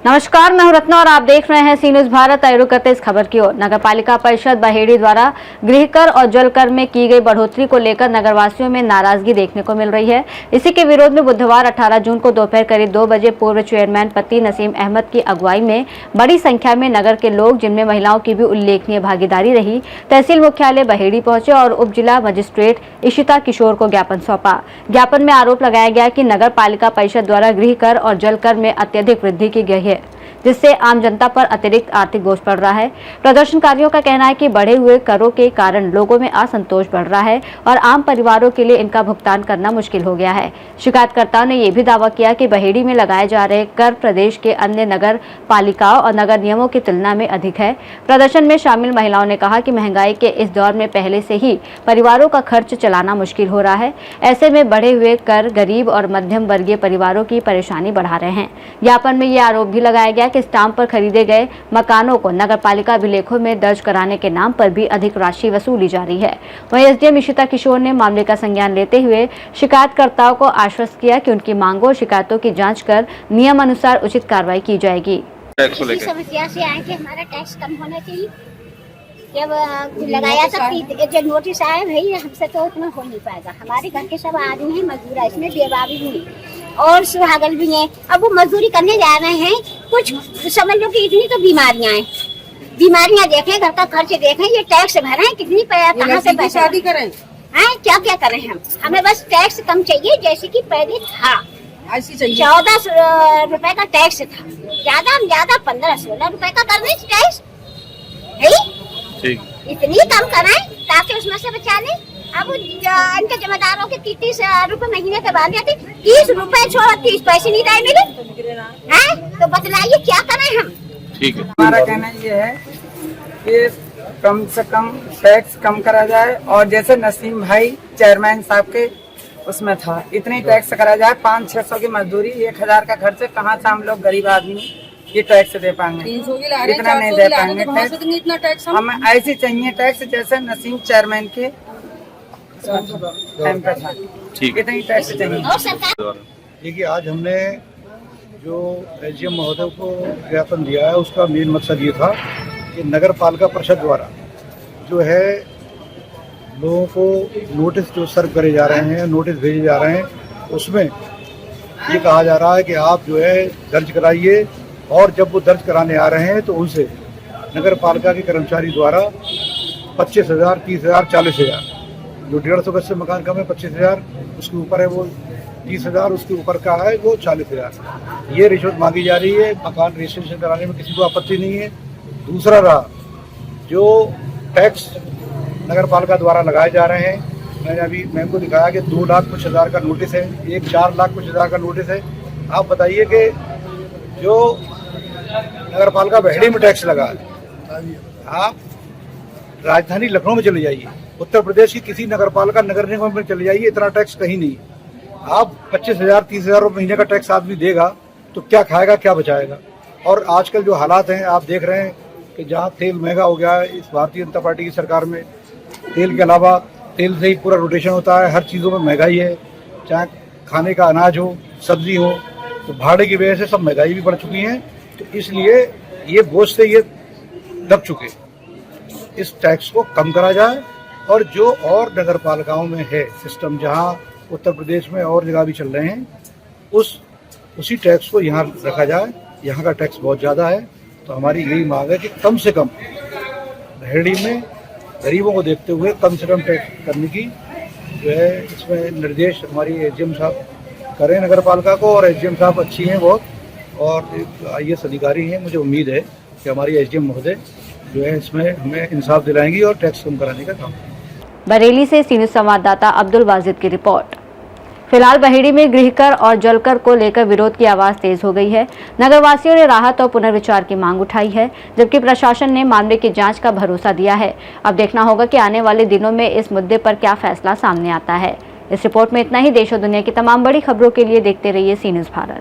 नमस्कार, मैं हूं रत्ना और आप देख रहे हैं सी न्यूज भारत। आइए करते इस खबर की ओर। नगर पालिका परिषद बहेड़ी द्वारा गृह कर और जल कर में की गई बढ़ोतरी को लेकर नगरवासियों में नाराजगी देखने को मिल रही है। इसी के विरोध में बुधवार 18 जून को दोपहर करीब 2 बजे पूर्व चेयरमैन पति नसीम अहमद की अगुवाई में बड़ी संख्या में नगर के लोग, जिनमें महिलाओं की भी उल्लेखनीय भागीदारी रही, तहसील मुख्यालय बहेड़ी पहुंचे और उप जिला मजिस्ट्रेट इशिता किशोर को ज्ञापन सौंपा। ज्ञापन में आरोप लगाया गया कि नगर पालिका परिषद द्वारा गृह कर और जल कर में अत्यधिक वृद्धि की गई है, जिससे आम जनता पर अतिरिक्त आर्थिक बोझ पड़ रहा है। प्रदर्शनकारियों का कहना है कि बढ़े हुए करों के कारण लोगों में असंतोष बढ़ रहा है और आम परिवारों के लिए इनका भुगतान करना मुश्किल हो गया है। शिकायतकर्ताओं ने यह भी दावा किया कि बहेड़ी में लगाए जा रहे कर प्रदेश के अन्य नगर पालिकाओं और नगर नियमों की तुलना में अधिक है। प्रदर्शन में शामिल महिलाओं ने कहा कि महंगाई के इस दौर में पहले से ही परिवारों का खर्च चलाना मुश्किल हो रहा है। ऐसे में बढ़े हुए कर गरीब और मध्यम वर्गीय परिवारों की परेशानी बढ़ा रहे हैं। ज्ञापन में यह आरोप भी लगाया गया कि स्टाम्प पर खरीदे गए मकानों को नगरपालिका अभिलेखों में दर्ज कराने के नाम पर भी अधिक राशि वसूली जा रही है। वहीं एसडीएम इशिता किशोर ने मामले का संज्ञान लेते हुए शिकायतकर्ताओं को आश्वस्त किया कि उनकी मांगों और शिकायतों की जांच कर नियम अनुसार उचित कार्रवाई की जाएगी। समस्या से आए कि हमारा टैक्स कम होना चाहिए। जब लगाया था जो नोटिस आया, भाई हमसे तो उतना हो नहीं पाएगा। हमारे घर के सब आदमी हैं मजदूर है, इसमें बेवा भी नहीं और सुहागल भी हैं। अब वो मजदूरी करने जा रहे हैं, कुछ समझ लो कि इतनी तो बीमारियां देखें, घर का खर्च देखें, ये टैक्स भरें, कितनी कहाँ से पैसा शादी करें हैं, क्या क्या करें हम। हमें बस टैक्स कम चाहिए, जैसे कि पहले था ऐसी चाहिए। 14 रुपए का टैक्स था, ज्यादा 15-16 रुपए का कर दें टैक्स। इतनी कम कराएं ताकि उसमें से बचा लें। अब इनके जमादारों के 30 रुपए महीने के बाद 30 रुपए छोड़ो, 30 पैसे नहीं रहे मिले हैं, तो बतलाइए क्या करें हम। ठीक है, हमारा कहना ये है कि कम से कम टैक्स कम करा जाए और जैसे नसीम भाई चेयरमैन साहब के उसमें था, इतनी टैक्स करा जाए। 500-600 की मजदूरी, 1000 का खर्च, कहाँ से हम लोग गरीब आदमी ये टैक्स दे पाएंगे? 300 की इतना नहीं दे पाएंगे इतना टैक्स हमें ऐसी चाहिए टैक्स जैसे नसीम चेयरमैन के टाइम पे था। ठीक, इतनी टैक्स चाहिए। और सरकार देखिए, आज हमने जो एसडीएम महोदय को ज्ञापन दिया है, उसका मेन मकसद ये था कि नगर पालिका परिषद द्वारा जो है लोगों को नोटिस जो सर्व करे जा रहे हैं, नोटिस भेजे जा रहे हैं, उसमें ये कहा जा रहा है कि आप जो है दर्ज कराइए, और जब वो दर्ज कराने आ रहे हैं तो उनसे नगर पालिका के कर्मचारी द्वारा 25,000, 30,000, 40,000, जो 150 गज से मकान कम है 25,000, उसके ऊपर है वो 30,000, उसके ऊपर का है वो 40,000। ये रिश्वत मांगी जा रही है। मकान रजिस्ट्रेशन कराने में किसी को आपत्ति नहीं है। दूसरा रहा जो टैक्स नगर पालिका द्वारा लगाए जा रहे हैं, मैंने अभी मैम को दिखाया कि 2 लाख कुछ हज़ार का नोटिस है, एक 4 लाख कुछ हज़ार का नोटिस है। आप बताइए कि जो नगर पालिका बहेड़ी में टैक्स लगा है, आप राजधानी लखनऊ में चले जाइए, उत्तर प्रदेश की किसी नगर पालिका नगर निगम में चले जाइए, इतना टैक्स कहीं नहीं। आप 25,000, 30,000 रुपये महीने का टैक्स आदमी देगा तो क्या खाएगा, क्या बचाएगा? और आजकल जो हालात हैं आप देख रहे हैं कि जहाँ तेल महंगा हो गया है, इस भारतीय जनता पार्टी की सरकार में तेल के अलावा, तेल से ही पूरा रोटेशन होता है, हर चीज़ों में महंगाई है, चाहे खाने का अनाज हो, सब्जी हो, तो भाड़े की वजह से सब महंगाई भी बढ़ चुकी है। तो इसलिए ये बोझ से ये दब चुके। इस टैक्स को कम करा जाए और जो और नगर पालिकाओं में है सिस्टम, जहाँ उत्तर प्रदेश में और जगह भी चल रहे हैं, उसी टैक्स को यहाँ रखा जाए। यहाँ का टैक्स बहुत ज़्यादा है, तो हमारी यही मांग है कि कम से कम बहेड़ी में गरीबों को देखते हुए कम से कम टैक्स करने की जो है इसमें निर्देश हमारी एसडीएम साहब करें नगर पालिका को। और एसडीएम साहब अच्छी हैं बहुत और IAS अधिकारी हैं। मुझे उम्मीद है कि हमारी एसडीएम महोदय जो है इसमें हमें इंसाफ दिलाएंगी और टैक्स कम कराने का काम। बरेली से सी न्यूज संवाददाता अब्दुल वाजिद की रिपोर्ट। फिलहाल बहेड़ी में गृह कर और जल कर को लेकर विरोध की आवाज तेज हो गई है। नगरवासियों ने राहत और पुनर्विचार की मांग उठाई है, जबकि प्रशासन ने मामले की जांच का भरोसा दिया है। अब देखना होगा कि आने वाले दिनों में इस मुद्दे पर क्या फैसला सामने आता है। इस रिपोर्ट में इतना ही। देश और दुनिया की तमाम बड़ी खबरों के लिए देखते रहिए सी न्यूज भारत।